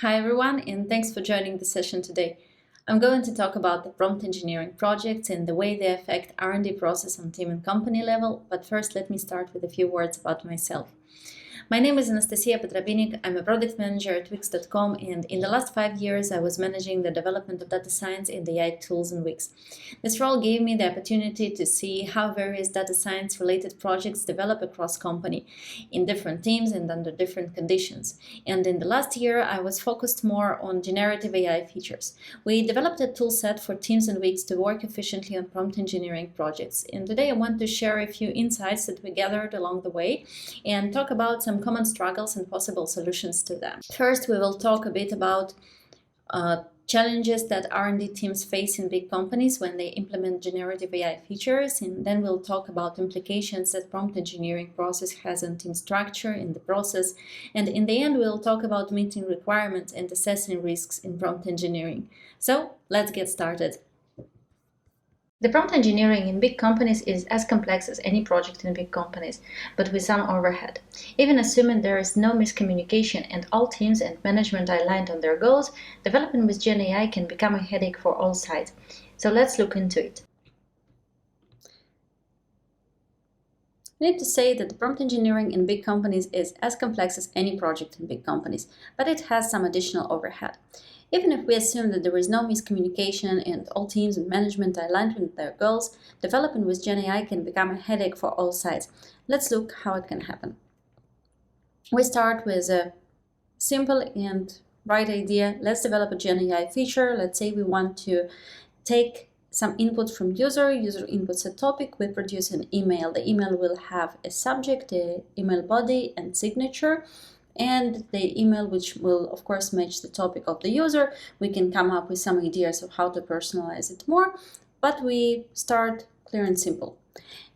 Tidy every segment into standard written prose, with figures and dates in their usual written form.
Hi everyone, and thanks for joining the session today. I'm going to talk about the prompt engineering projects and the way they affect R&D process on team and company level, but first let me start with a few words about myself. My name is Anastasia Podrabinek. I'm a product manager at Wix.com, and in the last 5 years I was managing the development of data science and AI tools in Wix. This role gave me the opportunity to see how various data science related projects develop across company in different teams and under different conditions. And in the last year I was focused more on generative AI features. We developed a tool set for teams in Wix to work efficiently on prompt engineering projects. And today I want to share a few insights that we gathered along the way and talk about some common struggles and possible solutions to them. First, we will talk a bit about challenges that R&D teams face in big companies when they implement generative AI features, and then we'll talk about implications that prompt engineering process has on team structure in the process, and in the end we'll talk about meeting requirements and assessing risks in prompt engineering. So let's get started. The prompt engineering in big companies is as complex as any project in big companies, but with some overhead. Even assuming there is no miscommunication and all teams and management are aligned on their goals, development with Gen AI can become a headache for all sides. So let's look into it. I need to say that the prompt engineering in big companies is as complex as any project in big companies, but it has some additional overhead. Even if we assume that there is no miscommunication and all teams and management are aligned with their goals, development with Gen AI can become a headache for all sides. Let's look how it can happen. We start with a simple and right idea. Let's develop a Gen AI feature. Let's say we want to take some input from user inputs a topic, we produce an email. The email will have a subject, a email body and signature, and the email which will of course match the topic of the user. We can come up with some ideas of how to personalize it more, but we start clear and simple.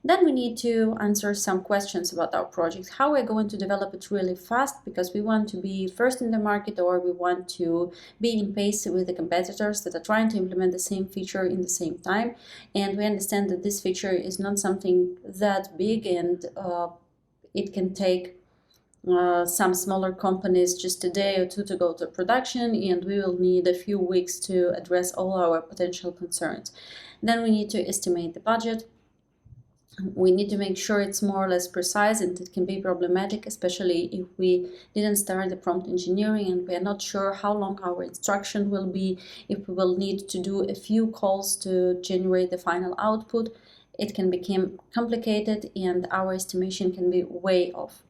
Then we need to answer some questions about our project. How we're going to develop it really fast because we want to be first in the market, or we want to be in pace with the competitors that are trying to implement the same feature in the same time. And we understand that this feature is not something that big, and it can take some smaller companies just a day or two to go to production, and we will need a few weeks to address all our potential concerns. Then we need to estimate the budget. We need to make sure it's more or less precise, and it can be problematic, especially if we didn't start the prompt engineering and we are not sure how long our instruction will be, if we will need to do a few calls to generate the final output. It can become complicated and our estimation can be way off.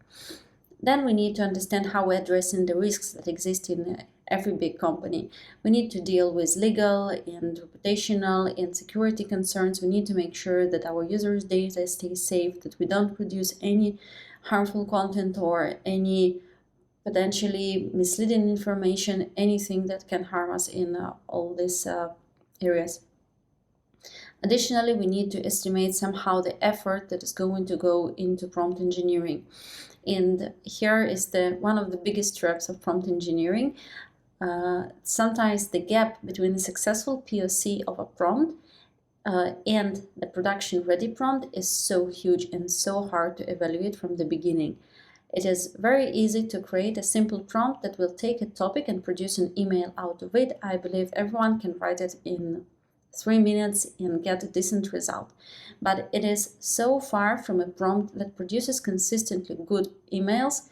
Then we need to understand how we're addressing the risks that exist in every big company. We need to deal with legal and reputational and security concerns. We need to make sure that our users' data stays safe, that we don't produce any harmful content or any potentially misleading information, anything that can harm us in all these areas. Additionally, we need to estimate somehow the effort that is going to go into prompt engineering. And here is one of the biggest traps of prompt engineering. Sometimes the gap between the successful POC of a prompt and the production-ready prompt is so huge and so hard to evaluate from the beginning. It is very easy to create a simple prompt that will take a topic and produce an email out of it. I believe everyone can write it in 3 minutes and get a decent result. But it is so far from a prompt that produces consistently good emails,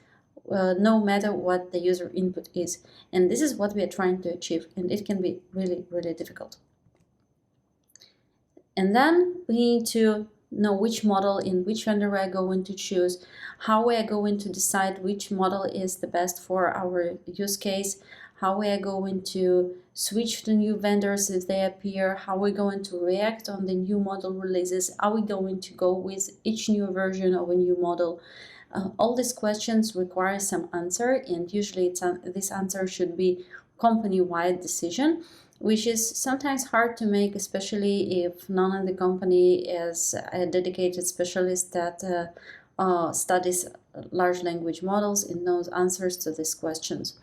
no matter what the user input is. And this is what we are trying to achieve, and it can be really, really difficult. And then we need to know which model and which vendor we are going to choose, how we are going to decide which model is the best for our use case, how we are going to switch to new vendors if they appear, how we're going to react on the new model releases, are we going to go with each new version of a new model. All these questions require some answer, and usually this answer should be company-wide decision, which is sometimes hard to make, especially if none in the company is a dedicated specialist that studies large language models and knows answers to these questions.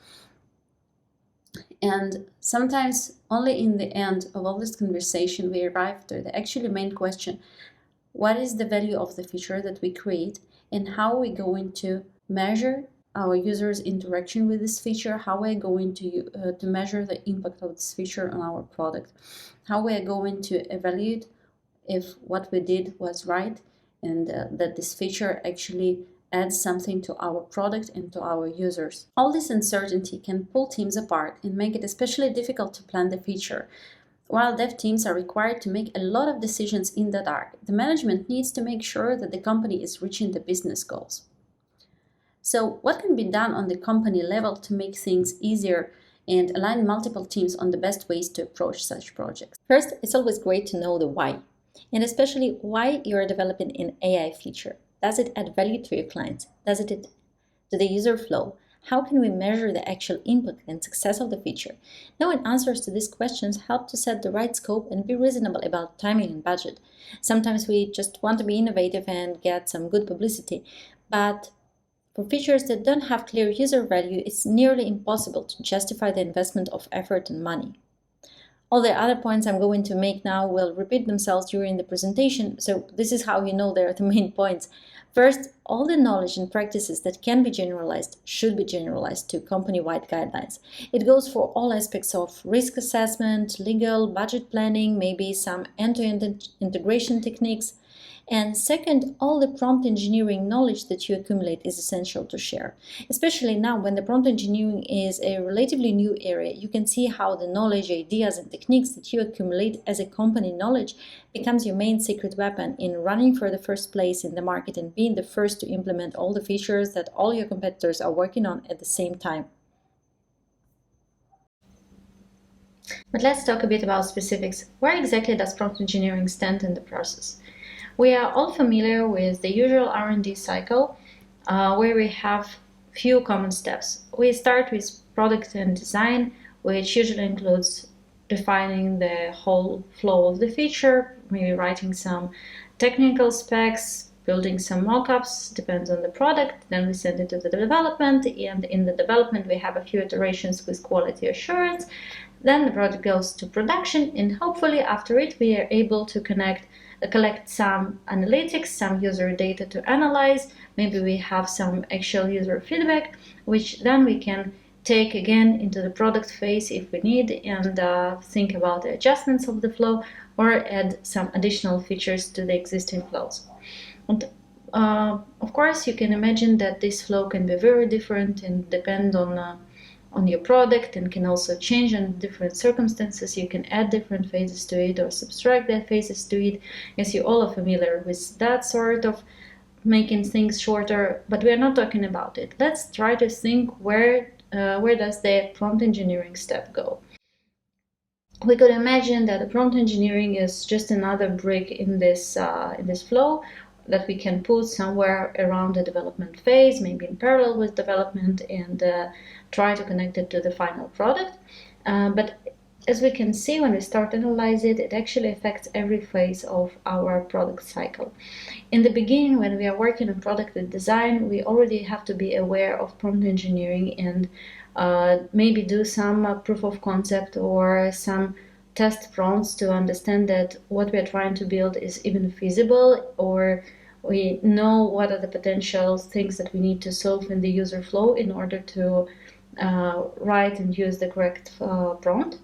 And sometimes only in the end of all this conversation we arrive to the actually main question: what is the value of the feature that we create, and how are we going to measure our users' interaction with this feature, how we're going to measure the impact of this feature on our product, how we're going to evaluate if what we did was right and that this feature actually adds something to our product and to our users. All this uncertainty can pull teams apart and make it especially difficult to plan the feature. While dev teams are required to make a lot of decisions in the dark, the management needs to make sure that the company is reaching the business goals. So, what can be done on the company level to make things easier and align multiple teams on the best ways to approach such projects? First, it's always great to know the why, and especially why you're developing an AI feature. Does it add value to your clients? Does it to the user flow? How can we measure the actual impact and success of the feature? Knowing answers to these questions help to set the right scope and be reasonable about timing and budget. Sometimes we just want to be innovative and get some good publicity, but for features that don't have clear user value, it's nearly impossible to justify the investment of effort and money. All the other points I'm going to make now will repeat themselves during the presentation, so this is how you know they're the main points. First, all the knowledge and practices that can be generalized should be generalized to company-wide guidelines. It goes for all aspects of risk assessment, legal, budget planning, maybe some end-to-end integration techniques. And second, all the prompt engineering knowledge that you accumulate is essential to share. Especially now when the prompt engineering is a relatively new area, you can see how the knowledge, ideas, and techniques that you accumulate as a company knowledge becomes your main secret weapon in running for the first place in the market and being the first to implement all the features that all your competitors are working on at the same time. But let's talk a bit about specifics. Where exactly does prompt engineering stand in the process? We are all familiar with the usual R&D cycle, where we have few common steps. We start with product and design, which usually includes defining the whole flow of the feature, maybe writing some technical specs, building some mock-ups, depends on the product. Then we send it to the development, and in the development we have a few iterations with quality assurance. Then the product goes to production, and hopefully after it we are able to collect some analytics, some user data to analyze. Maybe we have some actual user feedback, which then we can take again into the product phase if we need and think about the adjustments of the flow or add some additional features to the existing flows. And of course, you can imagine that this flow can be very different and depend on your product and can also change in different circumstances. You can add different phases to it or subtract that phases to it. Yes, you all are familiar with that sort of making things shorter, but we are not talking about it. Let's try to think where does the prompt engineering step go. We could imagine that the prompt engineering is just another brick in this flow that we can put somewhere around the development phase, maybe in parallel with development, and try to connect it to the final product. But as we can see, when we start to analyze it, it actually affects every phase of our product cycle. In the beginning, when we are working on product and design, we already have to be aware of prompt engineering and maybe do some proof of concept or some test prompts to understand that what we are trying to build is even feasible, or we know what are the potential things that we need to solve in the user flow in order to write and use the correct prompt.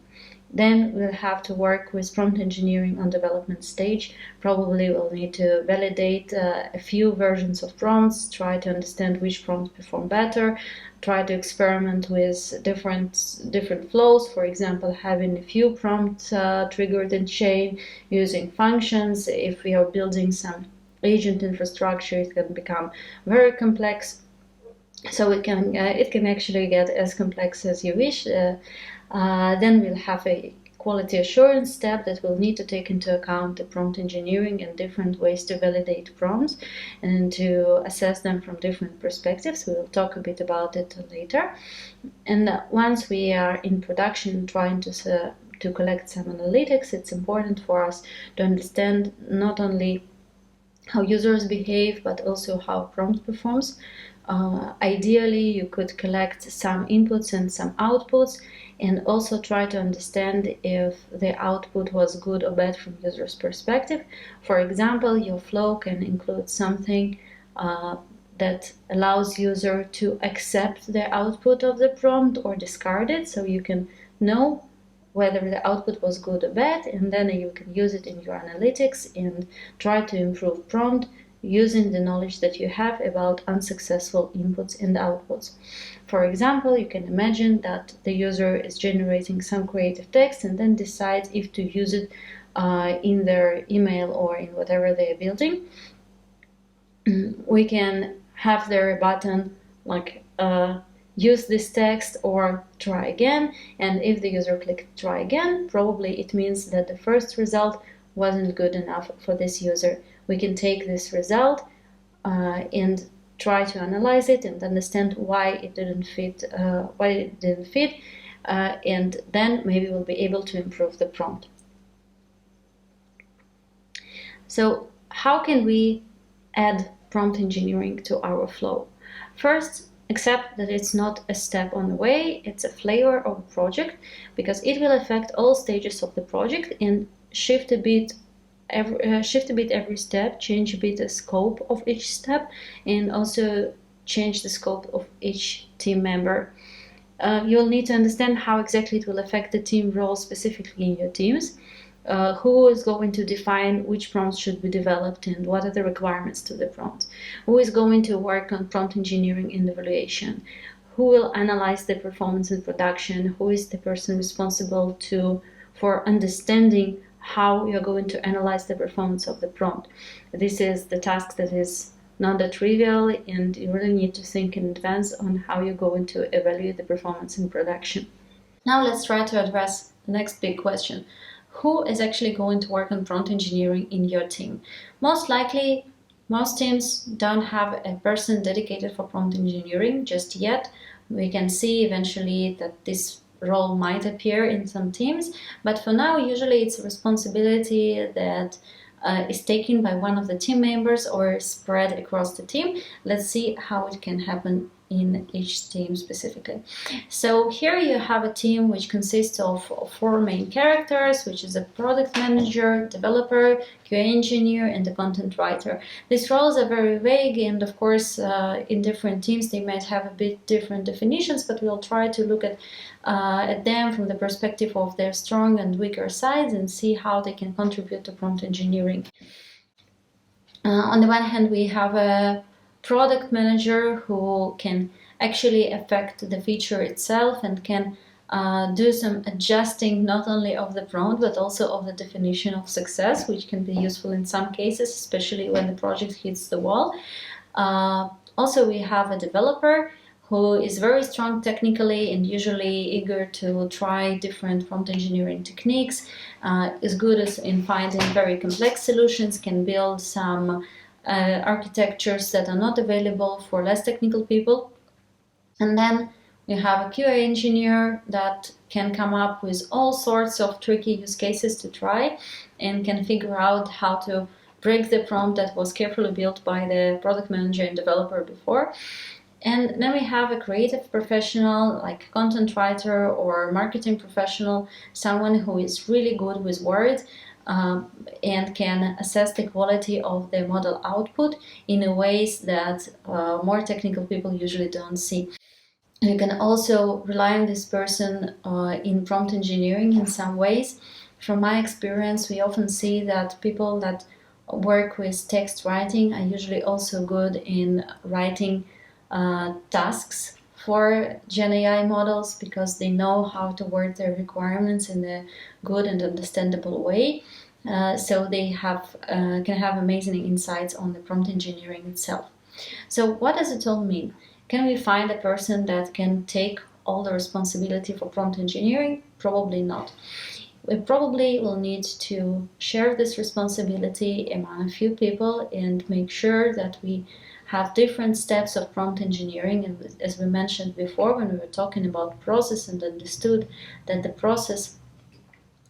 Then we'll have to work with prompt engineering on development stage. Probably we'll need to validate a few versions of prompts, try to understand which prompts perform better, try to experiment with different flows. For example, having a few prompts triggered in chain, using functions. If we are building some agent infrastructure, it can become very complex. So it can actually get as complex as you wish. Then we'll have a quality assurance step that will need to take into account the prompt engineering and different ways to validate prompts and to assess them from different perspectives. We will talk a bit about it later. And once we are in production trying to collect some analytics, it's important for us to understand not only how users behave, but also how prompt performs. Ideally, you could collect some inputs and some outputs, and also try to understand if the output was good or bad from user's perspective. For example, your flow can include something that allows user to accept the output of the prompt or discard it, so you can know whether the output was good or bad, and then you can use it in your analytics and try to improve prompt using the knowledge that you have about unsuccessful inputs and outputs. For example, you can imagine that the user is generating some creative text and then decides if to use it in their email or in whatever they are building. We can have their button like use this text or try again, and if the user clicked try again, probably it means that the first result wasn't good enough for this user. We can take this result and try to analyze it and understand why it didn't fit, and then maybe we'll be able to improve the prompt. So how can we add prompt engineering to our flow? First, accept that it's not a step on the way, it's a flavor of a project, because it will affect all stages of the project and shift a bit every step, change a bit the scope of each step, and also change the scope of each team member. You'll need to understand how exactly it will affect the team role specifically in your teams. Who is going to define which prompts should be developed and what are the requirements to the prompts? Who is going to work on prompt engineering and evaluation? Who will analyze the performance in production? Who is the person responsible for understanding how you're going to analyze the performance of the prompt? This is the task that is not that trivial, and you really need to think in advance on how you're going to evaluate the performance in production. Now let's try to address the next big question. Who is actually going to work on prompt engineering in your team? Most likely, most teams don't have a person dedicated for prompt engineering just yet. We can see eventually that this role might appear in some teams, but for now, usually it's a responsibility that is taken by one of the team members or spread across the team. Let's see how it can happen in each team specifically. So here you have a team which consists of 4 main characters, which is a product manager, developer, QA engineer, and a content writer. These roles are very vague, and of course in different teams they might have a bit different definitions, but we'll try to look at them from the perspective of their strong and weaker sides and see how they can contribute to prompt engineering. On the one hand, we have a product manager who can actually affect the feature itself and can do some adjusting not only of the prompt but also of the definition of success, which can be useful in some cases, especially when the project hits the wall. Also, we have a developer who is very strong technically and usually eager to try different prompt engineering techniques, is good in finding very complex solutions, can build some architectures that are not available for less technical people. And then you have a QA engineer that can come up with all sorts of tricky use cases to try and can figure out how to break the prompt that was carefully built by the product manager and developer before. And then we have a creative professional like content writer or marketing professional, someone who is really good with words and can assess the quality of the model output in a ways that more technical people usually don't see. You can also rely on this person in prompt engineering in some ways. From my experience, we often see that people that work with text writing are usually also good in writing tasks for Gen AI models because they know how to word their requirements in a good and understandable way. So they can have amazing insights on the prompt engineering itself. So what does it all mean? Can we find a person that can take all the responsibility for prompt engineering? Probably not. We probably will need to share this responsibility among a few people and make sure that we have different steps of prompt engineering. And as we mentioned before when we were talking about process and understood that the process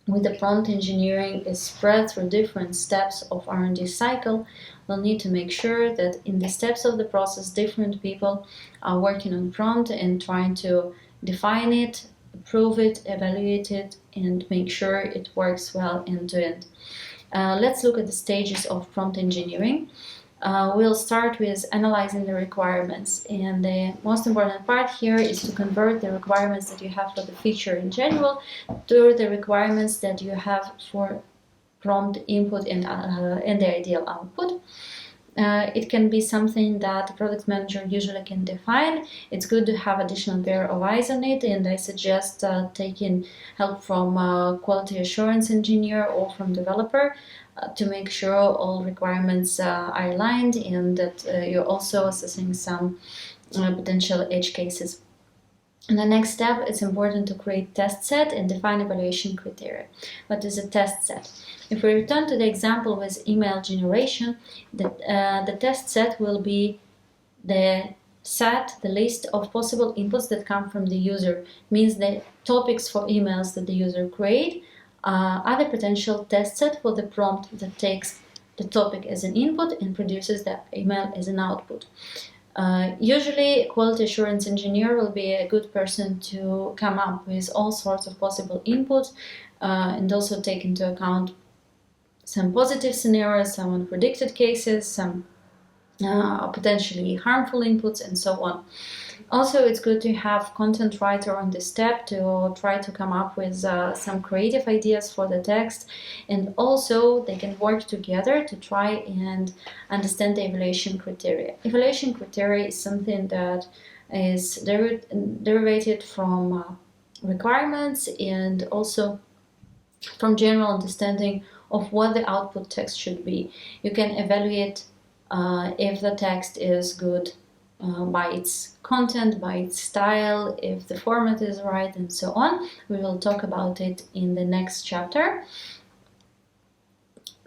with the prompt engineering is spread through different steps of R&D cycle, we'll need to make sure that in the steps of the process, different people are working on prompt and trying to define it, approve it, evaluate it, and make sure it works well end to end. Let's look at the stages of prompt engineering. We'll start with analyzing the requirements, and the most important part here is to convert the requirements that you have for the feature in general to the requirements that you have for prompt input and the ideal output. It can be something that the product manager usually can define. It's good to have additional pair of eyes on it, and I suggest taking help from quality assurance engineer or from developer to make sure all requirements are aligned, and that you're also assessing some potential edge cases. In the next step, it's important to create test set and define evaluation criteria. What is a test set? If we return to the example with email generation, the test set will be the list of possible inputs that come from the user, means the topics for emails that the user create are the potential test set for the prompt that takes the topic as an input and produces the email as an output. Usually, quality assurance engineer will be a good person to come up with all sorts of possible inputs and also take into account some positive scenarios, some unpredicted cases, some potentially harmful inputs, and so on. Also, it's good to have content writer on this step to try to come up with some creative ideas for the text, and also they can work together to try and understand the evaluation criteria. Evaluation criteria is something that is derivated from requirements and also from general understanding of what the output text should be. You can evaluate if the text is good by its content, by its style, if the format is right, and so on. We will talk about it in the next chapter.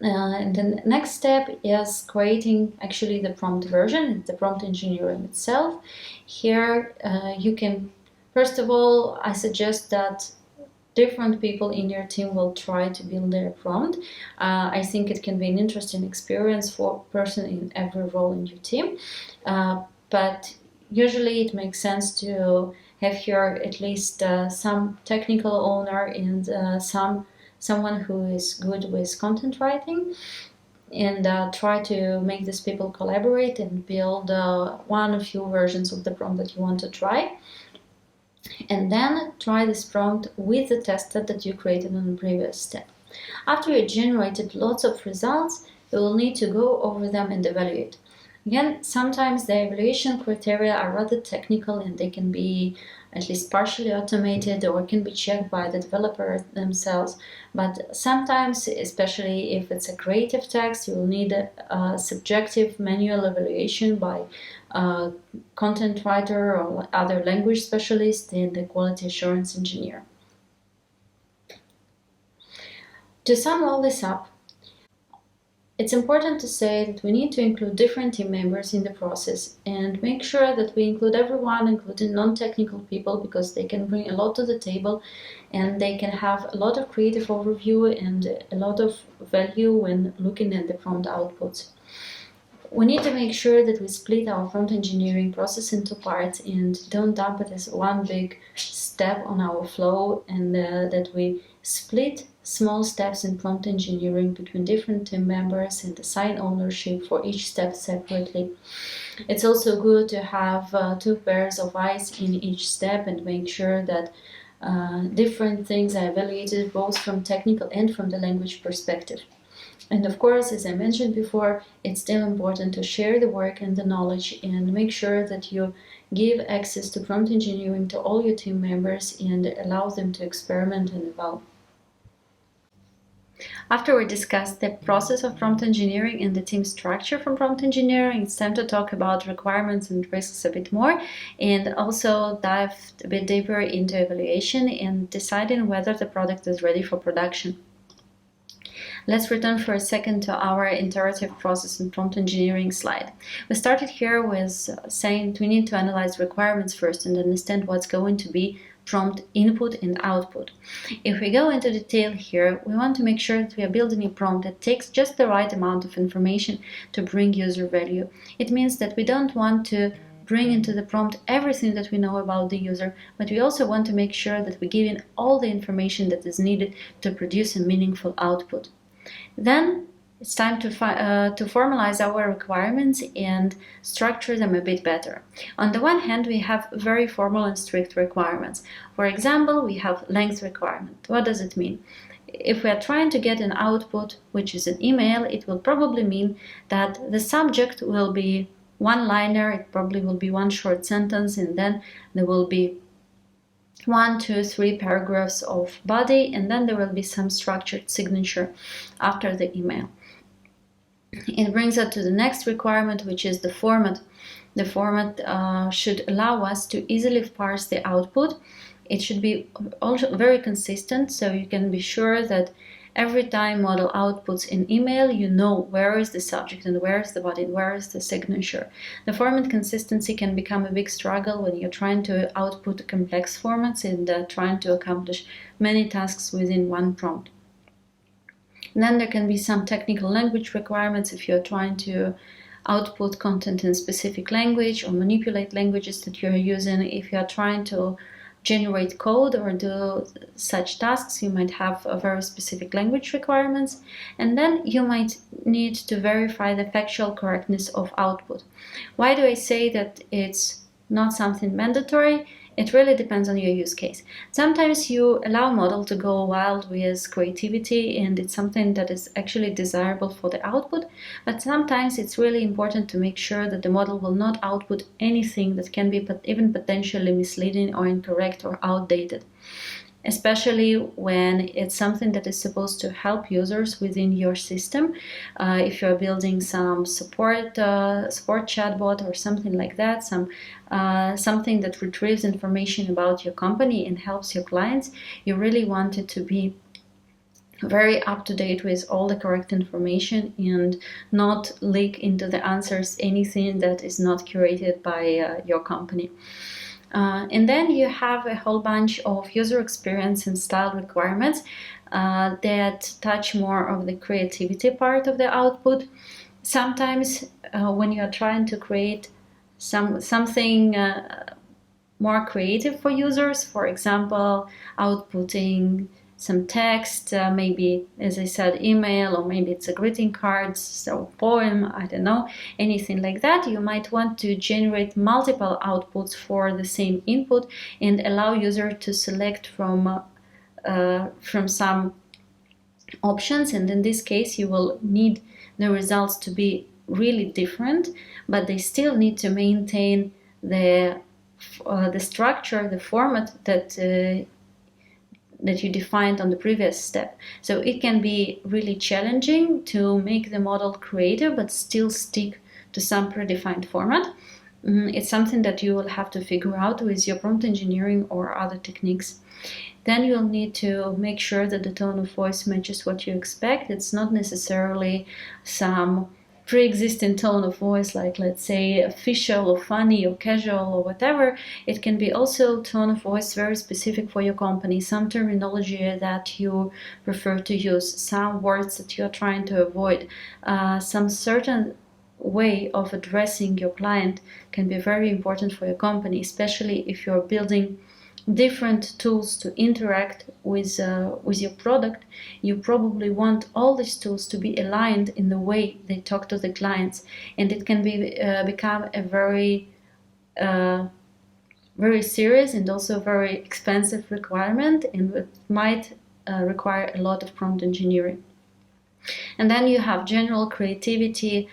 And the next step is creating actually the prompt version, the prompt engineering itself. Here you can, first of all, I suggest that different people in your team will try to build their prompt. I think it can be an interesting experience for a person in every role in your team. But usually it makes sense to have here at least some technical owner and someone who is good with content writing, and try to make these people collaborate and build one or few versions of the prompt that you want to try. And then try this prompt with the test set that you created on the previous step. After you generated lots of results, you will need to go over them and evaluate. Again, sometimes the evaluation criteria are rather technical and they can be at least partially automated or can be checked by the developer themselves. But sometimes, especially if it's a creative text, you will need a subjective manual evaluation by a content writer or other language specialist and the quality assurance engineer. To sum all this up, it's important to say that we need to include different team members in the process and make sure that we include everyone, including non-technical people, because they can bring a lot to the table and they can have a lot of creative overview and a lot of value when looking at the prompt outputs. We need to make sure that we split our prompt engineering process into parts and don't dump it as one big step on our flow, and that we split small steps in prompt engineering between different team members and assign ownership for each step separately. It's also good to have two pairs of eyes in each step and make sure that different things are evaluated both from technical and from the language perspective. And of course, as I mentioned before, it's still important to share the work and the knowledge and make sure that you give access to prompt engineering to all your team members and allow them to experiment and evolve. After we discussed the process of prompt engineering and the team structure from prompt engineering, it's time to talk about requirements and risks a bit more, and also dive a bit deeper into evaluation and deciding whether the product is ready for production. Let's return for a second to our iterative process and prompt engineering slide. We started here with saying we need to analyze requirements first and understand what's going to be prompt input and output. If we go into detail here, we want to make sure that we are building a prompt that takes just the right amount of information to bring user value. It means that we don't want to bring into the prompt everything that we know about the user, but we also want to make sure that we give in all the information that is needed to produce a meaningful output. Then it's time to formalize our requirements and structure them a bit better. On the one hand, we have very formal and strict requirements. For example, we have length requirement. What does it mean? If we are trying to get an output, which is an email, it will probably mean that the subject will be one-liner, it probably will be one short sentence, and then there will be 1, 2, 3 paragraphs of body, and then there will be some structured signature after the email. It brings us to the next requirement, which is the format. The format should allow us to easily parse the output. It should be also very consistent, so you can be sure that every time model outputs an email, you know where is the subject and where is the body and where is the signature. The format consistency can become a big struggle when you're trying to output complex formats and trying to accomplish many tasks within one prompt. And then there can be some technical language requirements if you're trying to output content in specific language or manipulate languages that you're using. If you're trying to generate code or do such tasks, you might have a very specific language requirements. And then you might need to verify the factual correctness of output. Why do I say that it's not something mandatory? It really depends on your use case. Sometimes you allow model to go wild with creativity and it's something that is actually desirable for the output, but sometimes it's really important to make sure that the model will not output anything that can be even potentially misleading or incorrect or outdated, especially when it's something that is supposed to help users within your system. If you're building some support chatbot or something like that, something that retrieves information about your company and helps your clients, you really want it to be very up to date with all the correct information and not leak into the answers anything that is not curated by your company. And then you have a whole bunch of user experience and style requirements that touch more of the creativity part of the output. Sometimes when you are trying to create something more creative for users, for example, outputting some text, maybe, as I said, email, or maybe it's a greeting card, so poem, I don't know, anything like that, you might want to generate multiple outputs for the same input and allow user to select from some options, and in this case you will need the results to be really different, but they still need to maintain the structure, the format that you defined on the previous step. So it can be really challenging to make the model creative but still stick to some predefined format. It's something that you will have to figure out with your prompt engineering or other techniques. Then you'll need to make sure that the tone of voice matches what you expect. It's not necessarily some pre-existing tone of voice, like, let's say, official or funny or casual or whatever. It can be also tone of voice very specific for your company, some terminology that you prefer to use, some words that you're trying to avoid, some certain way of addressing your client can be very important for your company, especially if you're building different tools to interact with your product. You probably want all these tools to be aligned in the way they talk to the clients, and it can become a very very serious and also very expensive requirement, and it might require a lot of prompt engineering. And then you have general creativity.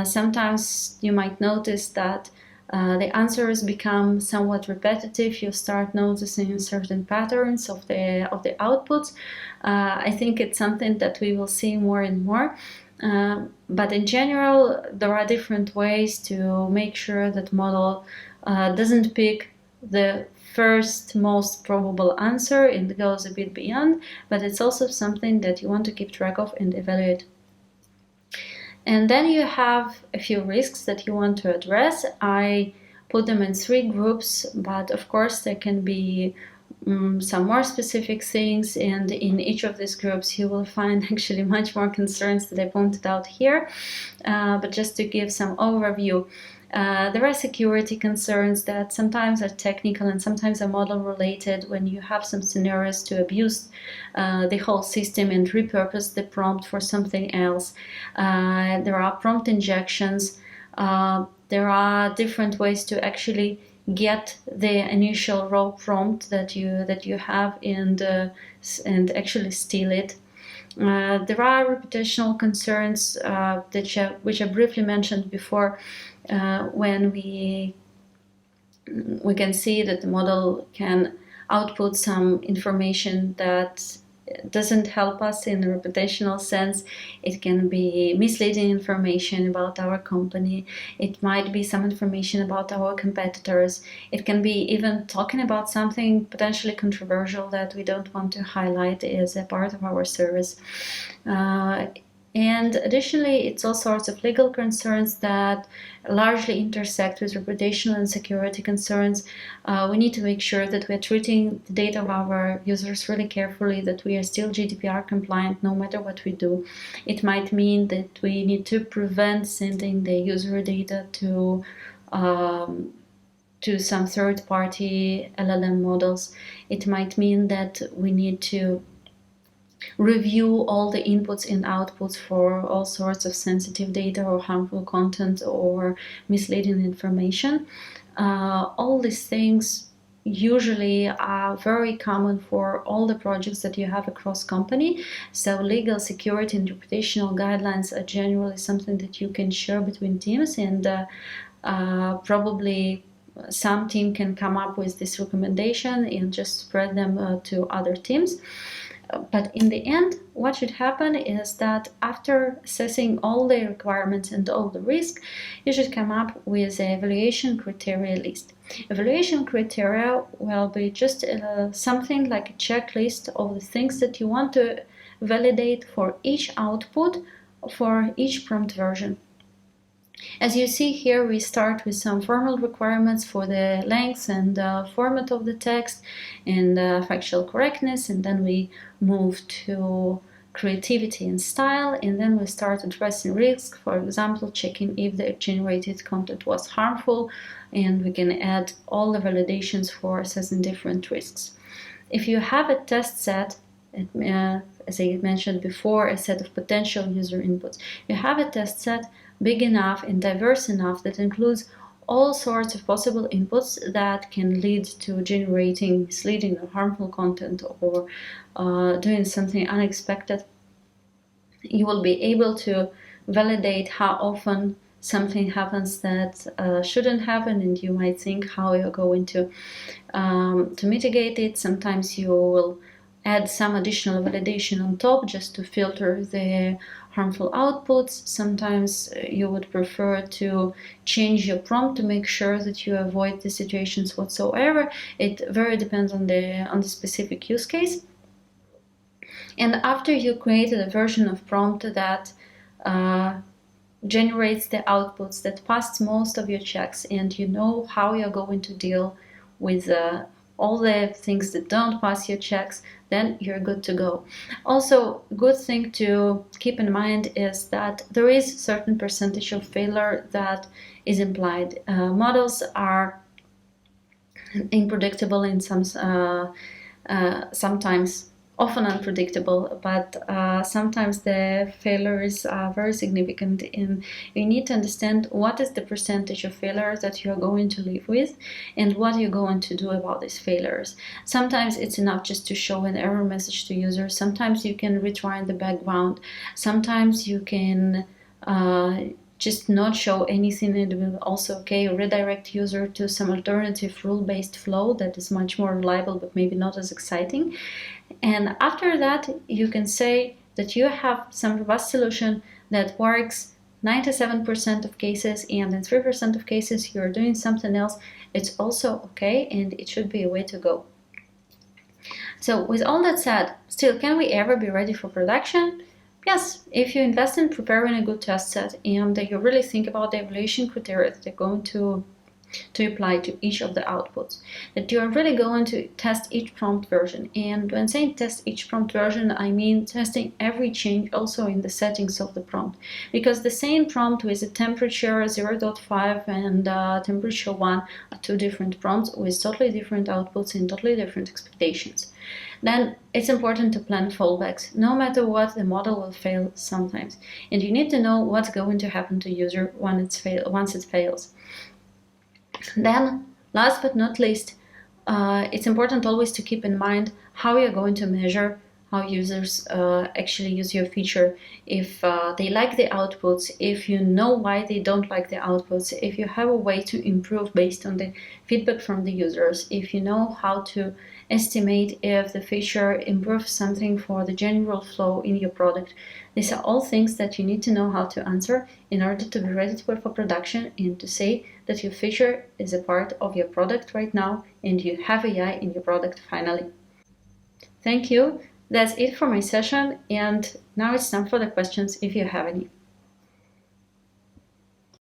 Sometimes you might notice that the answers become somewhat repetitive. You start noticing certain patterns of the outputs. I think it's something that we will see more and more. But in general, there are different ways to make sure that model doesn't pick the first most probable answer and goes a bit beyond, but it's also something that you want to keep track of and evaluate. And then you have a few risks that you want to address. I put them in 3 groups, but of course there can be some more specific things, and in each of these groups you will find actually much more concerns that I pointed out here. But just to give some overview, There are security concerns that sometimes are technical and sometimes are model related when you have some scenarios to abuse the whole system and repurpose the prompt for something else. There are prompt injections. There are different ways to actually get the initial raw prompt that you have and actually steal it. There are reputational concerns which I briefly mentioned before, when we can see that the model can output some information that doesn't help us in a reputational sense. It can be misleading information about our company. It might be some information about our competitors. It can be even talking about something potentially controversial that we don't want to highlight as a part of our service. And additionally, it's all sorts of legal concerns that largely intersect with reputational and security concerns. We need to make sure that we're treating the data of our users really carefully, that we are still GDPR compliant no matter what we do. It might mean that we need to prevent sending the user data to some third-party LLM models. It might mean that we need to review all the inputs and outputs for all sorts of sensitive data or harmful content or misleading information. All these things usually are very common for all the projects that you have across company. So legal, security, and reputational guidelines are generally something that you can share between teams, and probably some team can come up with this recommendation and just spread them to other teams. But in the end, what should happen is that after assessing all the requirements and all the risk, you should come up with an evaluation criteria list. Evaluation criteria will be just something like a checklist of the things that you want to validate for each output for each prompt version. As you see here, we start with some formal requirements for the length and format of the text and factual correctness, and then we move to creativity and style, and then we start addressing risk, for example, checking if the generated content was harmful, and we can add all the validations for assessing different risks. If you have a test set, as I mentioned before, a set of potential user inputs, you have a test set big enough and diverse enough that includes all sorts of possible inputs that can lead to generating misleading or harmful content or doing something unexpected. You will be able to validate how often something happens that shouldn't happen, and you might think how you're going to mitigate it. Sometimes you will add some additional validation on top just to filter the harmful outputs. Sometimes you would prefer to change your prompt to make sure that you avoid the situations whatsoever. It very depends on the specific use case. And after you created a version of prompt that generates the outputs that passed most of your checks, and you know how you're going to deal with all the things that don't pass your checks, then you're good to go. Also, good thing to keep in mind is that there is a certain percentage of failure that is implied. Models are unpredictable in sometimes often unpredictable, but sometimes the failures are very significant, and you need to understand what is the percentage of failures that you're going to live with and what you're going to do about these failures. Sometimes it's enough just to show an error message to users. Sometimes you can retry in the background. Sometimes you can just not show anything. It will also redirect user to some alternative rule-based flow that is much more reliable but maybe not as exciting. And after that, you can say that you have some robust solution that works 97% of cases, and in 3% of cases you're doing something else. It's also okay, and it should be a way to go. So with all that said, still, can we ever be ready for production? Yes, if you invest in preparing a good test set and you really think about the evaluation criteria that you're going to to apply to each of the outputs, that you are really going to test each prompt version. And when saying test each prompt version, I mean testing every change also in the settings of the prompt, because the same prompt with a temperature 0.5 and temperature 1 are two different prompts with totally different outputs and totally different expectations. Then it's important to plan fallbacks. No matter what, the model will fail sometimes, and you need to know what's going to happen to user once it fails. Then, last but not least, it's important always to keep in mind how you're going to measure how users actually use your feature, if they like the outputs, if you know why they don't like the outputs, if you have a way to improve based on the feedback from the users, if you know how to estimate if the feature improves something for the general flow in your product. These are all things that you need to know how to answer in order to be ready for production and to say that your feature is a part of your product right now and you have AI in your product finally. Thank you. That's it for my session, and now it's time for the questions if you have any.